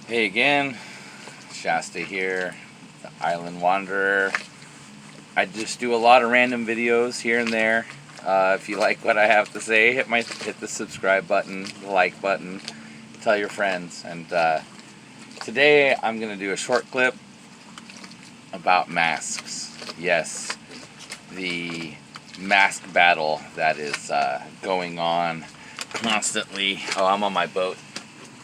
Hey again, Shasta here, the Island Wanderer. I just do a lot of random videos here and there. If you like what I have to say, hit the subscribe button, the like button, tell your friends. And today I'm gonna do a short clip about masks. Yes, the mask battle that is going on constantly. Oh, I'm on my boat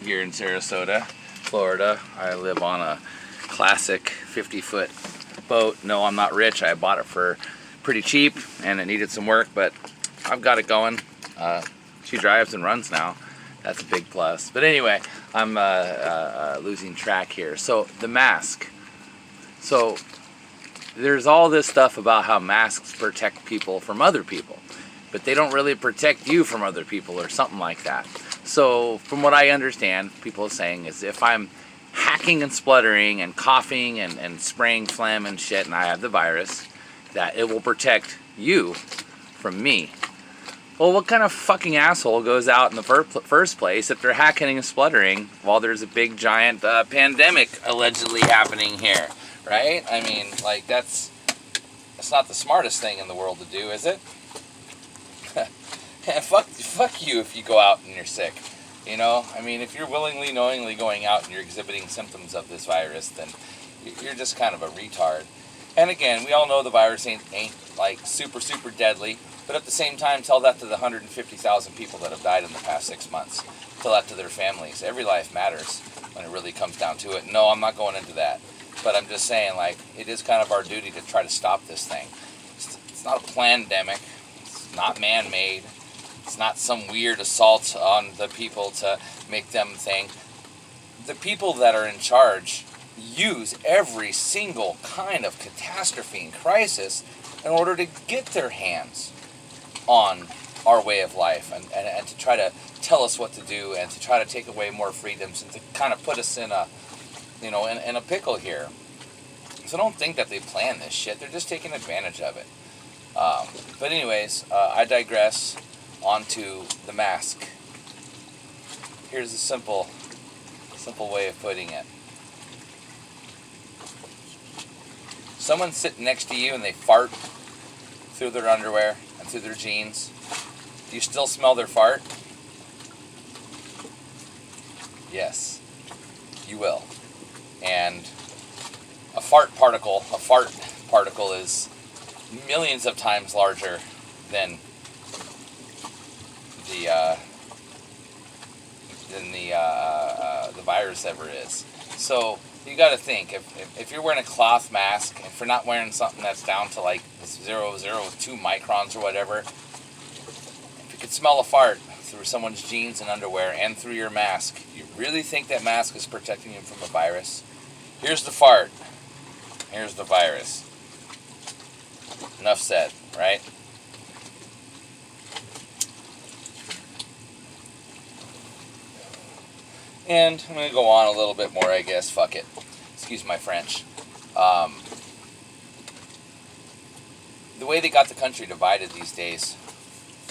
here in Sarasota, Florida. I live on a classic 50-foot boat. No, I'm not rich. I bought it for pretty cheap and it needed some work, but I've got it going. She drives and runs now. That's a big plus. But anyway, I'm losing track here. So the mask. So there's all this stuff about how masks protect people from other people, but they don't really protect you from other people or something like that. So from what I understand, people are saying is if I'm hacking and spluttering and coughing and spraying phlegm and shit and I have the virus, that it will protect you from me. Well, what kind of fucking asshole goes out in the first place if they're hacking and spluttering while there's a big giant pandemic allegedly happening here, right? I mean, like that's not the smartest thing in the world to do, is it? fuck you if you go out and you're sick. You know, I mean, if you're willingly, knowingly going out and you're exhibiting symptoms of this virus, then you're just kind of a retard. And again, we all know the virus ain't like super deadly, but at the same time, tell that to the 150,000 people that have died in the past 6 months. Tell that to their families. Every life matters when it really comes down to it. No, I'm not going into that, but I'm just saying, like, it is kind of our duty to try to stop this thing. It's not a pandemic. It's not man-made. It's not some weird assault on the people to make them think. The people that are in charge use every single kind of catastrophe and crisis in order to get their hands on our way of life and to try to tell us what to do and to try to take away more freedoms and to kind of put us in a, you know, in a pickle here. So don't think that they plan this shit. They're just taking advantage of it. But anyways, I digress. Onto the mask. Here's a simple way of putting it. Someone's sitting next to you and they fart through their underwear and through their jeans. Do you still smell their fart? Yes, you will. And a fart particle is millions of times larger than the virus ever is. So you got to think if you're wearing a cloth mask, if you're not wearing something that's down to like 0.02 microns or whatever, if you could smell a fart through someone's jeans and underwear and through your mask, you really think that mask is protecting you from a virus? Here's the fart. Here's the virus. Enough said, right? And I'm going to go on a little bit more, I guess. Fuck it. Excuse my French. The way they got the country divided these days,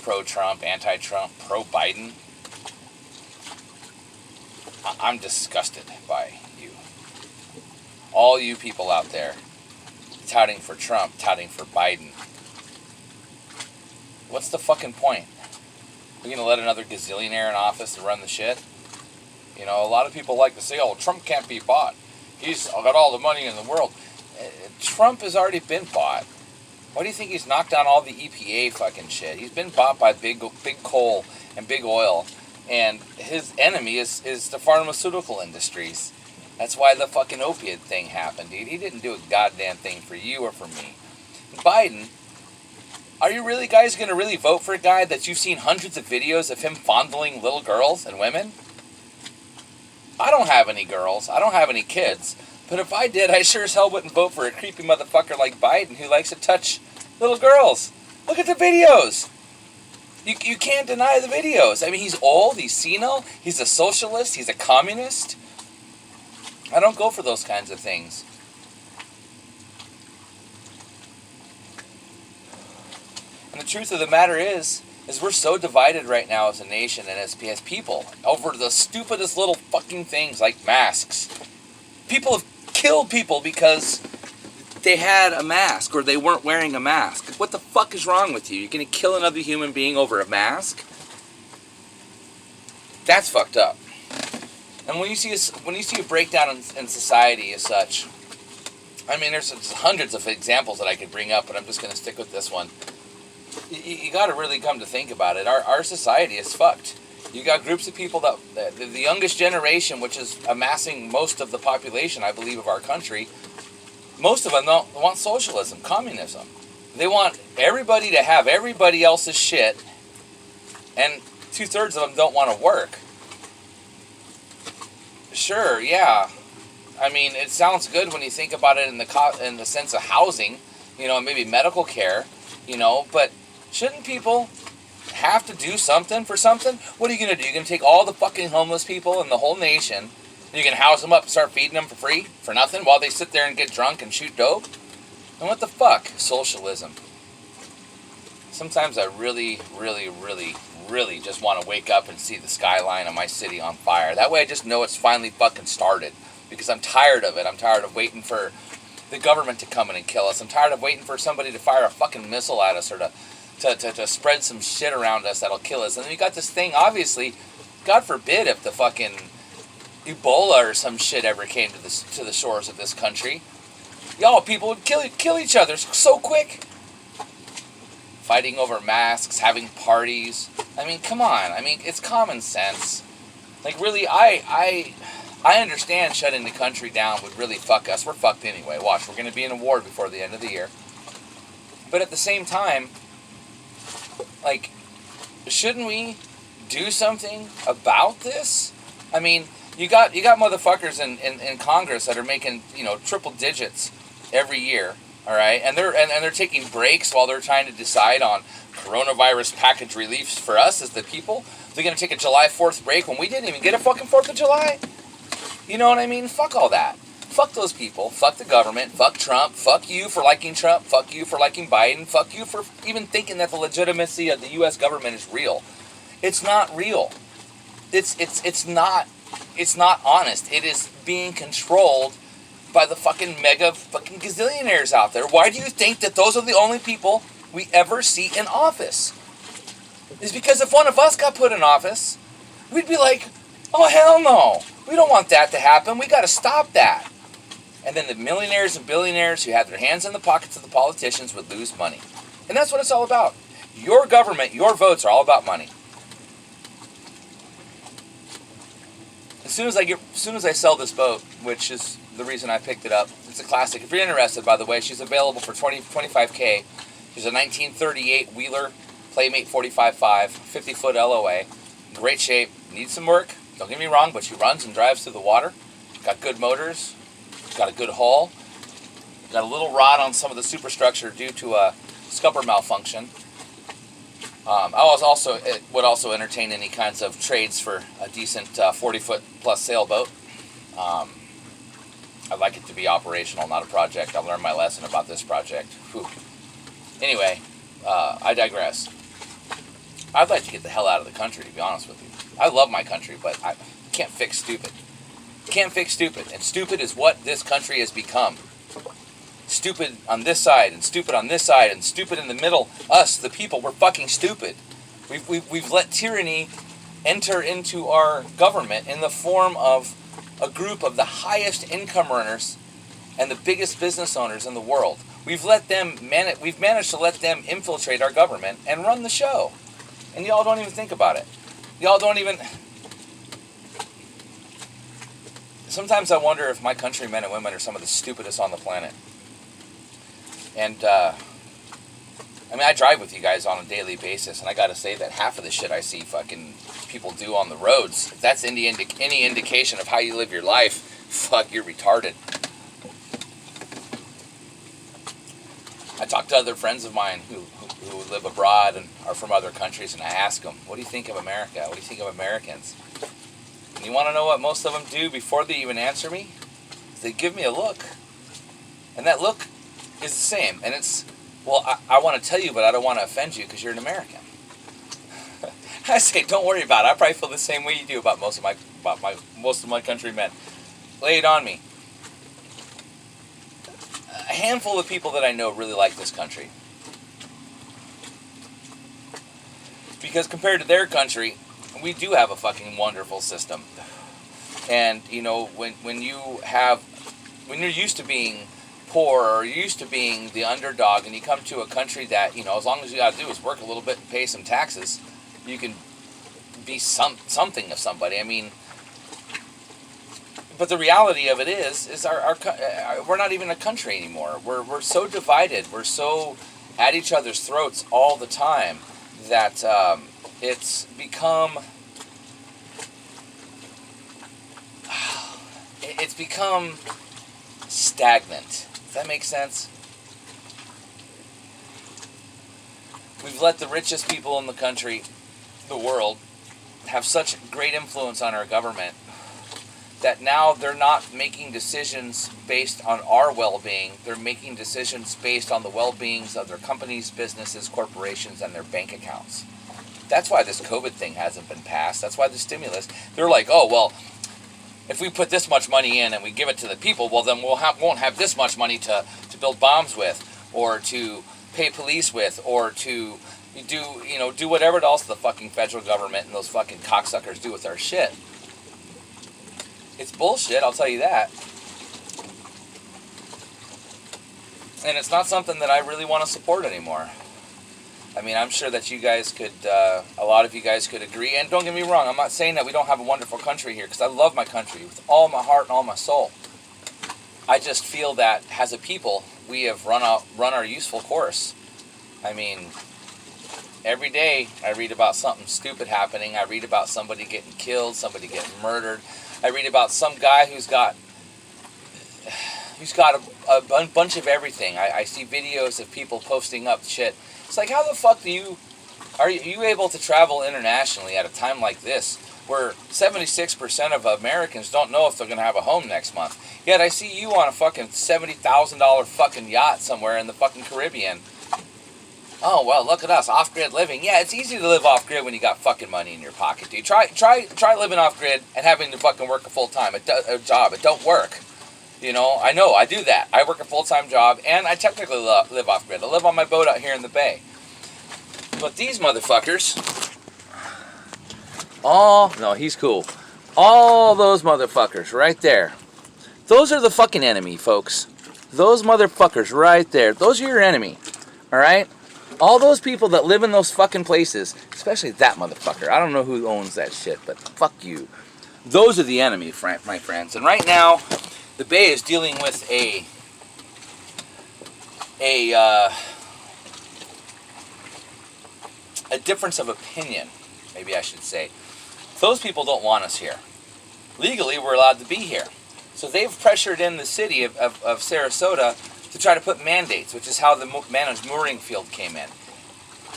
pro-Trump, anti-Trump, pro-Biden, I'm disgusted by you. All you people out there touting for Trump, touting for Biden. What's the fucking point? We're going to let another gazillionaire in office to run the shit? You know, a lot of people like to say, oh, Trump can't be bought. He's got all the money in the world. Trump has already been bought. Why do you think he's knocked down all the EPA fucking shit? He's been bought by big coal and big oil. And his enemy is the pharmaceutical industries. That's why the fucking opiate thing happened, dude. He didn't do a goddamn thing for you or for me. Biden, are you really guys going to really vote for a guy that you've seen hundreds of videos of him fondling little girls and women? I don't have any girls. I don't have any kids. But if I did, I sure as hell wouldn't vote for a creepy motherfucker like Biden who likes to touch little girls. Look at the videos. You can't deny the videos. I mean, he's old, he's senile, he's a socialist, he's a communist. I don't go for those kinds of things. And the truth of the matter is is we're so divided right now as a nation and as people over the stupidest little fucking things like masks. People have killed people because they had a mask or they weren't wearing a mask. What the fuck is wrong with you? You're gonna kill another human being over a mask? That's fucked up. And when you see a breakdown in society as such, I mean, there's hundreds of examples that I could bring up, but I'm just gonna stick with this one. You got to really come to think about it. Our society is fucked. You got groups of people that the youngest generation, which is amassing most of the population, I believe, of our country. Most of them don't want socialism, communism. They want everybody to have everybody else's shit, and 2/3 of them don't want to work. Sure, yeah. I mean, it sounds good when you think about it in the sense of housing, maybe medical care, but shouldn't people have to do something for something? What are you going to do? You're going to take all the fucking homeless people in the whole nation, and you can house them up and start feeding them for free, for nothing, while they sit there and get drunk and shoot dope? And what the fuck? Socialism. Sometimes I really, really, really, really just want to wake up and see the skyline of my city on fire. That way I just know it's finally fucking started. Because I'm tired of it. I'm tired of waiting for the government to come in and kill us. I'm tired of waiting for somebody to fire a fucking missile at us or to spread some shit around us that'll kill us. And then you got this thing, obviously, God forbid if the fucking Ebola or some shit ever came to the shores of this country. Y'all, people would kill each other so quick. Fighting over masks, having parties. I mean, come on. I mean, it's common sense. Like, really, I understand shutting the country down would really fuck us. We're fucked anyway. Watch, we're going to be in a war before the end of the year. But at the same time, like, shouldn't we do something about this? I mean, you got motherfuckers in Congress that are making, triple digits every year, all right? And they're taking breaks while they're trying to decide on coronavirus package reliefs for us as the people. They're going to take a July 4th break when we didn't even get a fucking 4th of July? You know what I mean? Fuck all that. Fuck those people. Fuck the government. Fuck Trump. Fuck you for liking Trump. Fuck you for liking Biden. Fuck you for even thinking that the legitimacy of the U.S. government is real. It's not real. It's not honest. It is being controlled by the fucking mega fucking gazillionaires out there. Why do you think that those are the only people we ever see in office? It's because if one of us got put in office, we'd be like, oh, hell no. We don't want that to happen. We got to stop that. And then the millionaires and billionaires who have their hands in the pockets of the politicians would lose money. And that's what it's all about. Your government, your votes are all about money. As soon as I sell this boat, which is the reason I picked it up, it's a classic. If you're interested, by the way, she's available for $25K. She's a 1938 Wheeler Playmate 45.5, 50-foot LOA. Great shape. Needs some work. Don't get me wrong, but she runs and drives through the water. Got good motors. Got a good hull. Got a little rot on some of the superstructure due to a scupper malfunction. It would also entertain any kinds of trades for a decent 40-foot plus sailboat. I'd like it to be operational, not a project. I learned my lesson about this project. Whew. Anyway, I digress. I'd like to get the hell out of the country, to be honest with you. I love my country, but I can't fix stupid. Can't fix stupid. And stupid is what this country has become. Stupid on this side, and stupid on this side, and stupid in the middle. Us, the people, we're fucking stupid. We've let tyranny enter into our government in the form of a group of the highest income earners and the biggest business owners in the world. We've managed to let them infiltrate our government and run the show. And y'all don't even think about it. Y'all don't even... Sometimes I wonder if my countrymen and women are some of the stupidest on the planet. And, I drive with you guys on a daily basis, and I gotta say that half of the shit I see fucking people do on the roads, if that's any indication of how you live your life, fuck, you're retarded. I talk to other friends of mine who live abroad and are from other countries, and I ask them, what do you think of America? What do you think of Americans? And you want to know what most of them do before they even answer me? They give me a look. And that look is the same. And it's, well, I want to tell you, but I don't want to offend you because you're an American. I say, don't worry about it. I probably feel the same way you do about most of my countrymen. Lay it on me. A handful of people that I know really like this country. Because compared to their country, we do have a fucking wonderful system. And, you know, when you're used to being poor or you're used to being the underdog and you come to a country that, you know, as long as you got to do is work a little bit and pay some taxes, you can be something of somebody. I mean, but the reality of it is our we're not even a country anymore. We're so divided. We're so at each other's throats all the time that it's become stagnant. Does that make sense? We've let the richest people in the country, the world, have such great influence on our government that now they're not making decisions based on our well-being. They're making decisions based on the well-beings of their companies, businesses, corporations, and their bank accounts. That's why this COVID thing hasn't been passed. That's why the stimulus, they're like, oh, well, if we put this much money in and we give it to the people, well, then won't have this much money to build bombs with, or to pay police with, or to do whatever else the fucking federal government and those fucking cocksuckers do with our shit. It's bullshit, I'll tell you that. And it's not something that I really want to support anymore. I mean, I'm sure that you guys could, a lot of you guys could agree. And don't get me wrong, I'm not saying that we don't have a wonderful country here, because I love my country with all my heart and all my soul. I just feel that as a people, we have run our useful course. I mean, every day I read about something stupid happening. I read about somebody getting killed, somebody getting murdered. I read about some guy who's got a bunch of everything. I see videos of people posting up shit. It's like, how the fuck are you able to travel internationally at a time like this, where 76% of Americans don't know if they're going to have a home next month? Yet I see you on a fucking $70,000 fucking yacht somewhere in the fucking Caribbean. Oh, well, look at us, off-grid living. Yeah, it's easy to live off-grid when you got fucking money in your pocket, dude. Try living off-grid and having to fucking work a full-time job. It don't work. You know, I do that. I work a full-time job, and I technically live off-grid. I live on my boat out here in the bay. But these motherfuckers... Oh, no, he's cool. All those motherfuckers right there. Those are the fucking enemy, folks. Those motherfuckers right there. Those are your enemy. All right? All those people that live in those fucking places, especially that motherfucker. I don't know who owns that shit, but fuck you. Those are the enemy, my friends. And right now, the Bay is dealing with a difference of opinion, maybe I should say. Those people don't want us here. Legally, we're allowed to be here. So they've pressured in the city of Sarasota to try to put mandates, which is how the managed mooring field came in.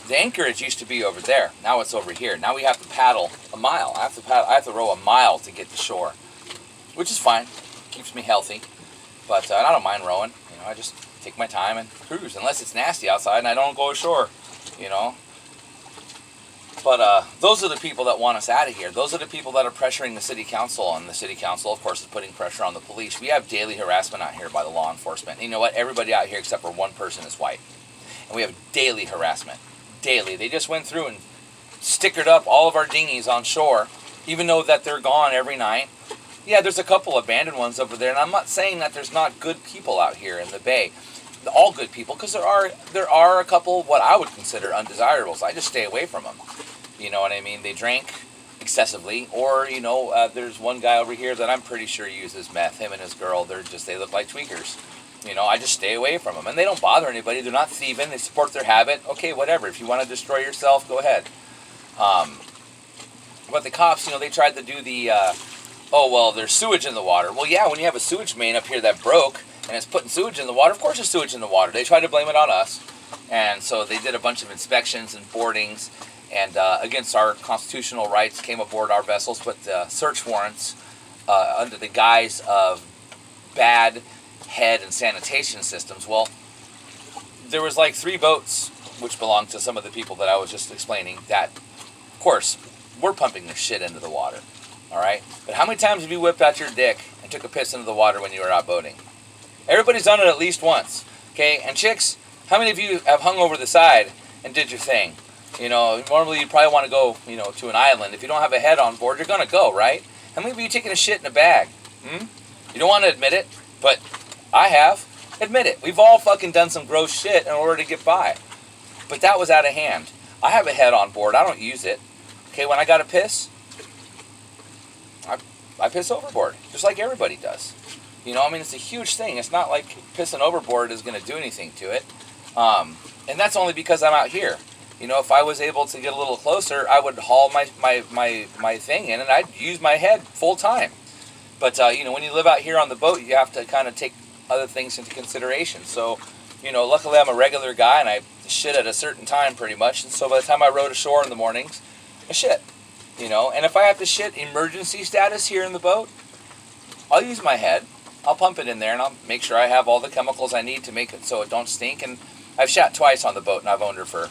The anchorage used to be over there. Now it's over here. Now we have to paddle a mile. I have to row a mile to get to shore, which is fine. Keeps me healthy. But I don't mind rowing. You know, I just take my time and cruise, unless it's nasty outside and I don't go ashore. You know. But those are the people that want us out of here. Those are the people that are pressuring the city council, and the city council, of course, is putting pressure on the police. We have daily harassment out here by the law enforcement. And you know what? Everybody out here except for one person is white. And we have daily harassment. Daily. They just went through and stickered up all of our dinghies on shore, even though that they're gone every night. Yeah, there's a couple abandoned ones over there, and I'm not saying that there's not good people out here in the Bay. All good people, because there are a couple what I would consider undesirables. I just stay away from them. You know what I mean? They drink excessively, or you know, there's one guy over here that I'm pretty sure uses meth. Him and his girl, they look like tweakers. You know, I just stay away from them, and they don't bother anybody. They're not thieving. They support their habit. Okay, whatever. If you want to destroy yourself, go ahead. But the cops, you know, they tried to do the, oh well, there's sewage in the water. Well, yeah, when you have a sewage main up here that broke and it's putting sewage in the water, of course there's sewage in the water. They tried to blame it on us, and so they did a bunch of inspections and boardings. And against our constitutional rights, came aboard our vessels, but search warrants under the guise of bad head and sanitation systems. Well, there was like 3 boats, which belonged to some of the people that I was just explaining, that course, we're pumping this shit into the water. All right? But how many times have you whipped out your dick and took a piss into the water when you were out boating? Everybody's done it at least once. Okay? And chicks, how many of you have hung over the side and did your thing? You know, normally you probably want to go, you know, to an island. If you don't have a head on board, you're going to go, right? How many of you taking a shit in a bag? You don't want to admit it, but I have. Admit it. We've all fucking done some gross shit in order to get by. But that was out of hand. I have a head on board. I don't use it. Okay, when I got to piss, I piss overboard, just like everybody does. You know, I mean, it's a huge thing. It's not like pissing overboard is going to do anything to it. And that's only because I'm out here. You know, if I was able to get a little closer, I would haul my thing in, and I'd use my head full time. But, you know, when you live out here on the boat, you have to kind of take other things into consideration. So, you know, luckily I'm a regular guy, and I shit at a certain time pretty much. And so by the time I rode ashore in the mornings, I shit. You know, and if I have to shit emergency status here in the boat, I'll use my head. I'll pump it in there, and I'll make sure I have all the chemicals I need to make it so it don't stink. And I've shat twice on the boat, and I've owned her for,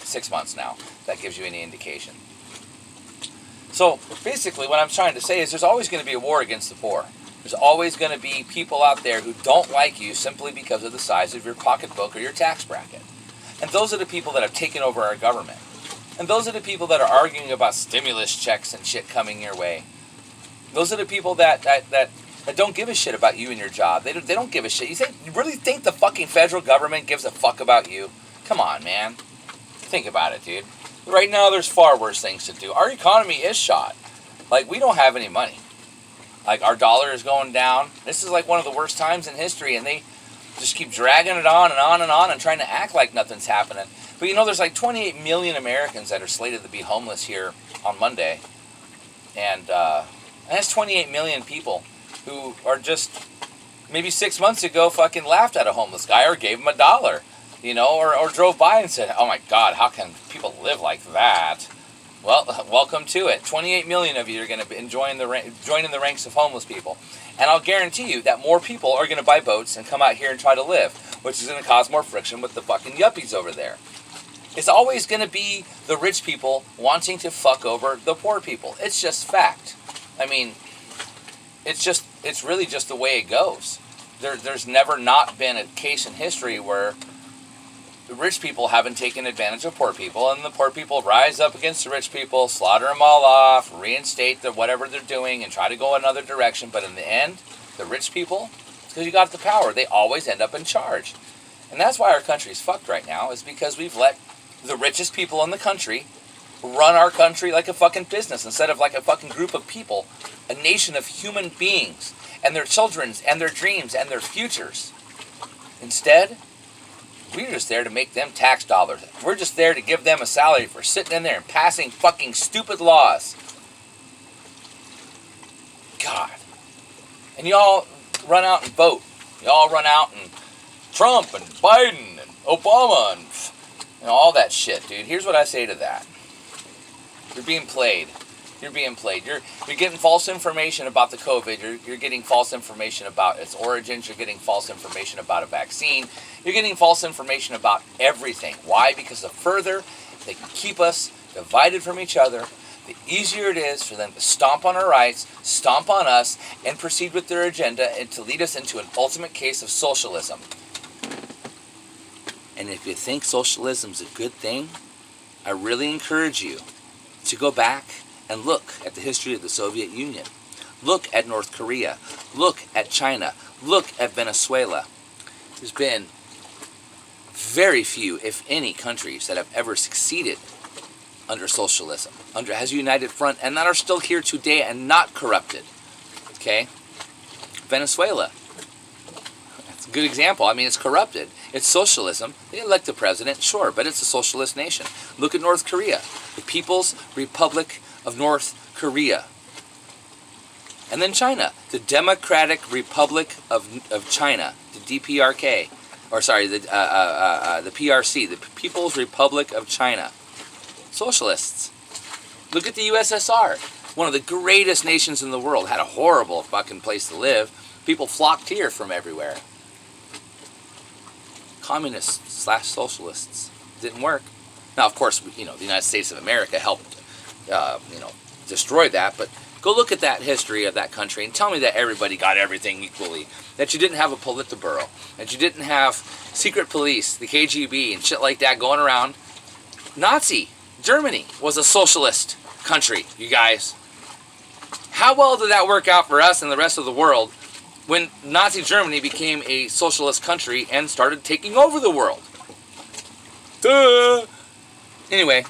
6 months now. If that gives you any indication. So basically what I'm trying to say is there's always going to be a war against the poor. There's always going to be people out there who don't like you simply because of the size of your pocketbook or your tax bracket. And those are the people that have taken over our government. And those are the people that are arguing about stimulus checks and shit coming your way. Those are the people that don't give a shit about you and your job. They don't give a shit. You really think the fucking federal government gives a fuck about you? Come on, man. Think about it, dude. Right now, there's far worse things to do. Our economy is shot. Like, we don't have any money. Like, our dollar is going down. This is like one of the worst times in history, and they just keep dragging it on and on and on and trying to act like nothing's happening. But, you know, there's like 28 million Americans that are slated to be homeless here on Monday. And that's 28 million people who are just, maybe 6 months ago, fucking laughed at a homeless guy or gave him $1. You know, or drove by and said, oh my God, how can people live like that? Well, welcome to it. 28 million of you are going to be joining the ranks of homeless people. And I'll guarantee you that more people are going to buy boats and come out here and try to live, which is going to cause more friction with the fucking yuppies over there. It's always going to be the rich people wanting to fuck over the poor people. It's just fact. I mean, it's really just the way it goes. There's never not been a case in history where the rich people haven't taken advantage of poor people, and the poor people rise up against the rich people, slaughter them all off, reinstate whatever they're doing, and try to go another direction. But in the end, the rich people, because you got the power, they always end up in charge. And that's why our country's fucked right now, is because we've let the richest people in the country run our country like a fucking business instead of like a fucking group of people, a nation of human beings, and their children's, and their dreams, and their futures. Instead, we're just there to make them tax dollars. We're just there to give them a salary for sitting in there and passing fucking stupid laws. God. And y'all run out and vote. Y'all run out and Trump and Biden and Obama and all that shit, dude. Here's what I say to that. You're being played. You're being played. You're getting false information about the COVID. You're getting false information about its origins. You're getting false information about a vaccine. You're getting false information about everything. Why? Because the further they can keep us divided from each other, the easier it is for them to stomp on our rights, stomp on us, and proceed with their agenda and to lead us into an ultimate case of socialism. And if you think socialism's a good thing, I really encourage you to go back and look at the history of the Soviet Union. Look at North Korea. Look at China. Look at Venezuela. There's been very few, if any, countries that have ever succeeded under socialism, has a united front, and that are still here today and not corrupted. Okay? Venezuela. That's a good example. I mean, it's corrupted. It's socialism. They elect a president, sure, but it's a socialist nation. Look at North Korea. The People's Republic of North Korea. And then China, the Democratic Republic of China, the DPRK, or sorry, the PRC, the People's Republic of China. Socialists. Look at the USSR, one of the greatest nations in the world, had a horrible fucking place to live. People flocked here from everywhere. Communists / socialists. Didn't work. Now, of course, the United States of America helped destroy that. But go look at that history of that country and tell me that everybody got everything equally. That you didn't have a Politburo. That you didn't have secret police, the KGB, and shit like that going around. Nazi Germany was a socialist country, you guys. How well did that work out for us and the rest of the world when Nazi Germany became a socialist country and started taking over the world? Duh! Anyway,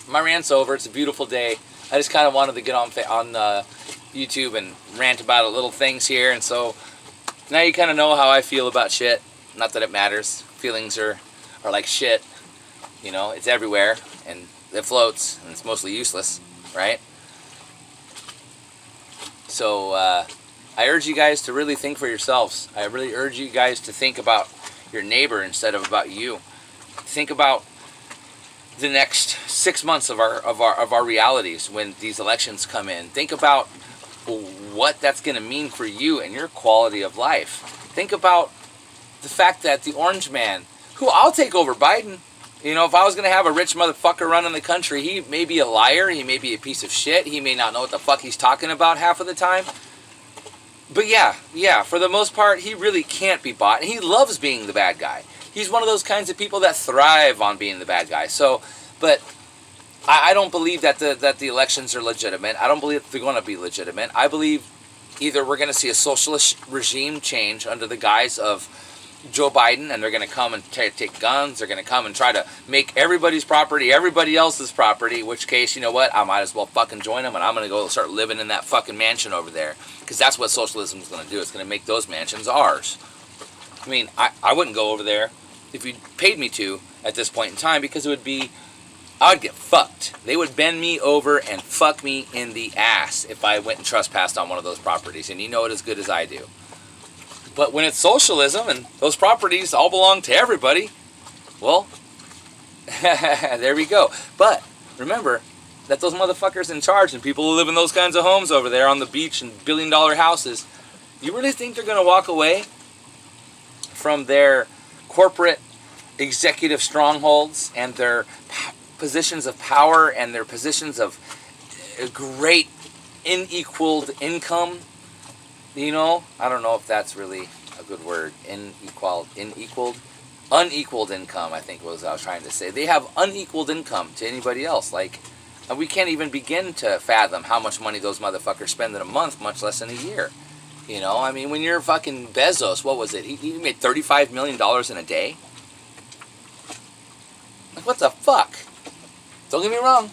my rant's over. It's a beautiful day. I just kind of wanted to get on YouTube and rant about little things here, and so now you kind of know how I feel about shit. Not that it matters. Feelings are like shit. You know, it's everywhere, and it floats, and it's mostly useless, right? So I urge you guys to really think for yourselves. I really urge you guys to think about your neighbor instead of about you. Think about the next 6 months of our realities when these elections come in. Think about what that's going to mean for you and your quality of life. Think about the fact that the orange man, who I'll take over Biden. You know, if I was going to have a rich motherfucker running the country, he may be a liar, he may be a piece of shit, he may not know what the fuck he's talking about half of the time. But yeah, for the most part, he really can't be bought, and he loves being the bad guy. He's one of those kinds of people that thrive on being the bad guy. So, but I don't believe that the elections are legitimate. I don't believe that they're going to be legitimate. I believe either we're going to see a socialist regime change under the guise of Joe Biden, and they're going to come and take guns. They're going to come and try to make everybody's property everybody else's property, in which case, you know what, I might as well fucking join them, and I'm going to go start living in that fucking mansion over there, because that's what socialism is going to do. It's going to make those mansions ours. I mean, I wouldn't go over there if you paid me to at this point in time, because it would be, I would get fucked. They would bend me over and fuck me in the ass if I went and trespassed on one of those properties, and you know it as good as I do. But when it's socialism and those properties all belong to everybody, well, there we go. But remember that those motherfuckers in charge and people who live in those kinds of homes over there on the beach and billion-dollar houses, you really think they're going to walk away from their corporate executive strongholds and their positions of power and their positions of great unequaled income? You know, I don't know if that's really a good word. Unequaled income, I think was what I was trying to say. They have unequaled income to anybody else. Like, we can't even begin to fathom how much money those motherfuckers spend in a month, much less in a year. You know, I mean, when you're fucking Bezos, what was it? He made $35 million in a day? Like, what the fuck? Don't get me wrong.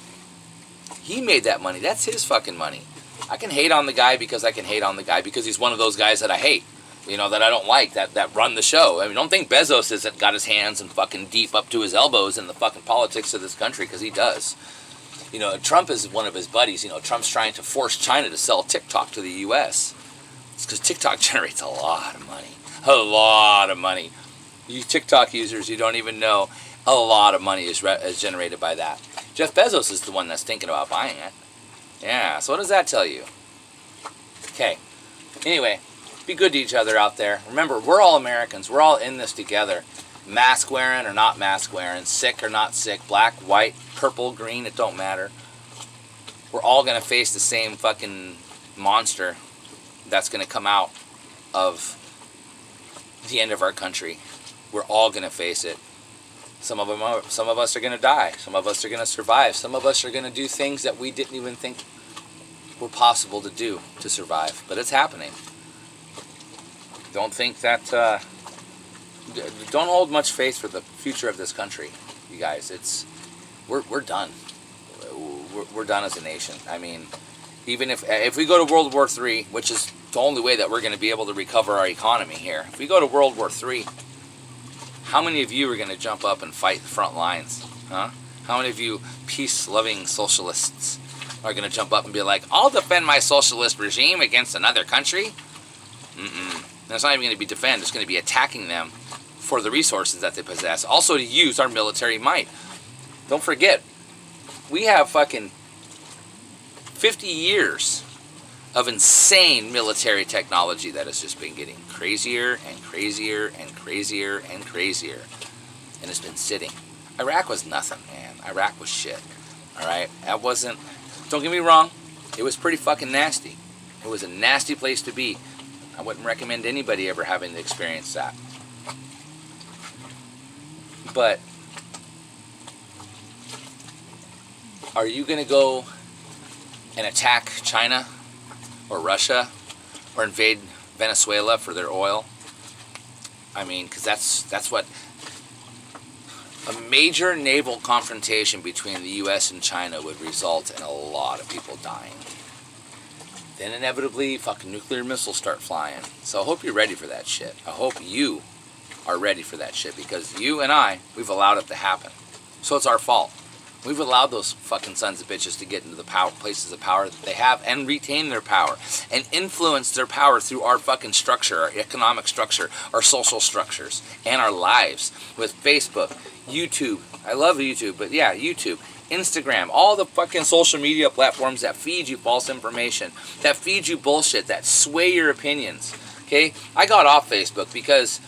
He made that money. That's his fucking money. I can hate on the guy because I can hate on the guy because he's one of those guys that I hate, you know, that I don't like, that run the show. I mean, don't think Bezos hasn't got his hands and fucking deep up to his elbows in the fucking politics of this country, because he does. You know, Trump is one of his buddies. You know, Trump's trying to force China to sell TikTok to the U.S. It's because TikTok generates a lot of money. A lot of money. You TikTok users, you don't even know, a lot of money is generated by that. Jeff Bezos is the one that's thinking about buying it. Yeah, so what does that tell you? Okay. Anyway, be good to each other out there. Remember, we're all Americans. We're all in this together. Mask wearing or not mask wearing, sick or not sick, black, white, purple, green, it don't matter. We're all going to face the same fucking monster that's going to come out of the end of our country. We're all going to face it. Some of us are going to die. Some of us are going to survive. Some of us are going to do things that we didn't even think were possible to do to survive. But it's happening. Don't think that... don't hold much faith for the future of this country, you guys. We're done. We're done as a nation. I mean, even if we go to World War III, which is the only way that we're going to be able to recover our economy here. If we go to World War III, how many of you are going to jump up and fight the front lines? Huh? How many of you peace-loving socialists are going to jump up and be like, I'll defend my socialist regime against another country? It's not even going to be defend. It's going to be attacking them for the resources that they possess. Also to use our military might. Don't forget, we have fucking 50 years of insane military technology that has just been getting crazier and crazier and crazier and crazier. And it's been sitting. Iraq was nothing, man. Iraq was shit. Alright? That wasn't, don't get me wrong, it was pretty fucking nasty. It was a nasty place to be. I wouldn't recommend anybody ever having to experience that. But are you going to go and attack China or Russia or invade Venezuela for their oil? I mean, because that's what a major naval confrontation between the U.S. and China would result in a lot of people dying. Then inevitably, fucking nuclear missiles start flying. So I hope you're ready for that shit. I hope you are ready for that shit, because you and I, we've allowed it to happen. So it's our fault. We've allowed those fucking sons of bitches to get into the places of power that they have and retain their power and influence their power through our fucking structure, our economic structure, our social structures, and our lives with Facebook, YouTube. I love YouTube, but yeah, YouTube, Instagram, all the fucking social media platforms that feed you false information, that feed you bullshit, that sway your opinions. Okay? I got off Facebook because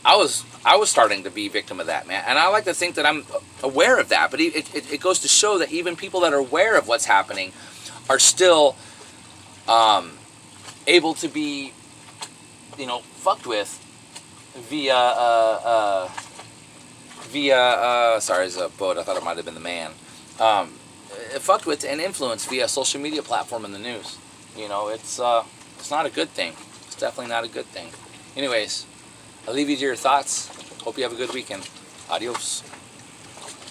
I was starting to be a victim of that, man. And I like to think that I'm aware of that, but it goes to show that even people that are aware of what's happening are still able to be, fucked with via sorry, it's a boat. I thought it might have been the man. Fucked with and influenced via social media platform and the news. It's not a good thing. It's definitely not a good thing. Anyways, I'll leave you to your thoughts. Hope you have a good weekend. Adios.